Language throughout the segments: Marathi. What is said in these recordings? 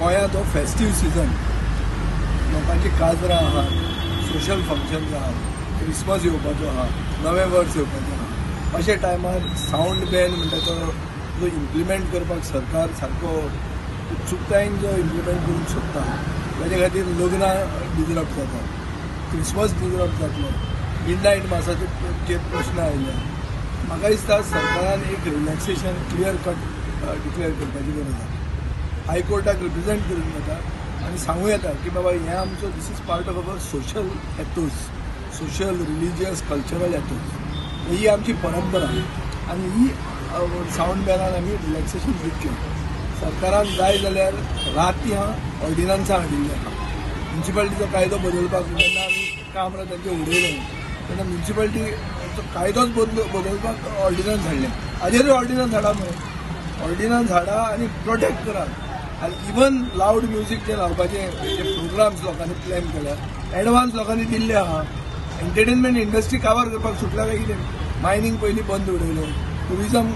गोंयांत हो फेस्टीव सिजन, लोकांची काजरां आहात, सोशल फंक्शन्स आहात, क्रिसमस येवपाचो आहा, नवें वर्स येवपाचें आहा, अशा टायमार सावंड बॅन म्हणटा तो इम्प्लिमेंट करपाक सरकार सारको उत्सुकतायेन जो इम्प्लिमेंट करूंक सोदता, ताजे खातीर लग्नां डिजरप्ट जाता, क्रिसमस डिजरप्ट जातलो, मिडनायट मासाचे प्रश्न आयले. म्हाका दिसता सरकारान एक रिलॅक्सेशन क्लियर कट डिक्लेअर करपाची गरज आसा. हायकोर्टाक रिप्रेझेंट करूंक जाता आनी सांगूं येता की बाबा हें आमचो this is part of our social ethos, social religious cultural ethos. ही आमची परंपरा आनी ही सावंड बॅनान आमी रिलॅक्सेशन दितलें. सरकारान जाय जाल्यार राती ऑर्डिनन्सां हाडिल्ले आहा. म्युन्सिपालिटीचो कायदो बदलपाक जेन्ना आमी काम तांचे उडयलें तेन्ना म्युन्सिपालिटीचो कायदोच बदलपाक ऑर्डिनन्स हाडले. हाजेरूय ऑर्डिनन्स हाडा मरे, ऑर्डिनन्स हाडा आनी प्रोटेक्ट करा. आनी इवन लावड म्युजीक जे लावपाचे जे प्रोग्राम्स लोकांनी प्लॅन केल्यात, एडवान्स लोकांनी दिल्ले आहा. एंटरटेनमेंट इंडस्ट्री काबार करपाक सुटल्या काय कितें? मायनींग पयलीं बंद उडयलें, टुरिजम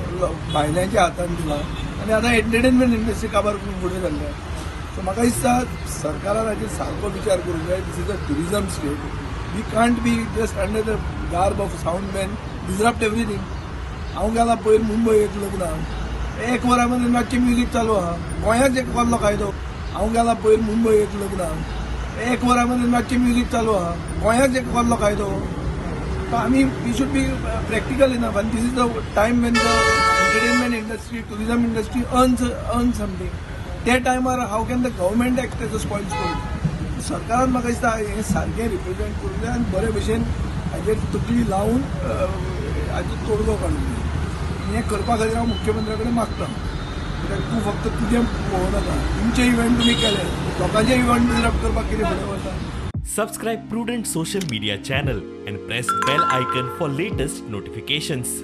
भायल्यांच्या हातान दिला आनी आतां एंटरटेनमेंट इंडस्ट्री काबार करून फुडें जाल्ल्या. सो म्हाका दिसता सरकारान हाचेर सारको विचार करूंक जाय. This is a tourism state. We can't be just under the garb of sound ban disrupt everything. हांव गेला पयर मुंबय लग्नां, 1 वरामध्ये मातशें म्युजीक चालू आहा. गोंयांत जे कसलो कायदो, हांव गेला पयर मुंबय लग्नां, 1 वरामध्ये मातशें म्युजीक चालू आहा. गोंयांत जे कसलो कायदो. सो आमी we should be practical enough आनी this is the time when the entertainment industry, tourism industry earn something. त्या टायमार how can the government act as a spoil sport. सरकारान म्हाका दिसता हें सारकें रिप्रेझेंट करूंक जाय आनी बरे भशेन हाजेर तकली लावन हाजो तोडगो काडूंक जाय. हें करपा खातीर हांव मुख्यमंत्र्या कडेन मागता. कित्याक तूं फक्त तुजें पळोवं नाका, तुमचे इव्हेंट तुमी केले, लोकांचे इव्हेंट डिजरप्ट करपाक कितें फुडें वता. Subscribe Prudent social media channel and press bell icon for latest notifications.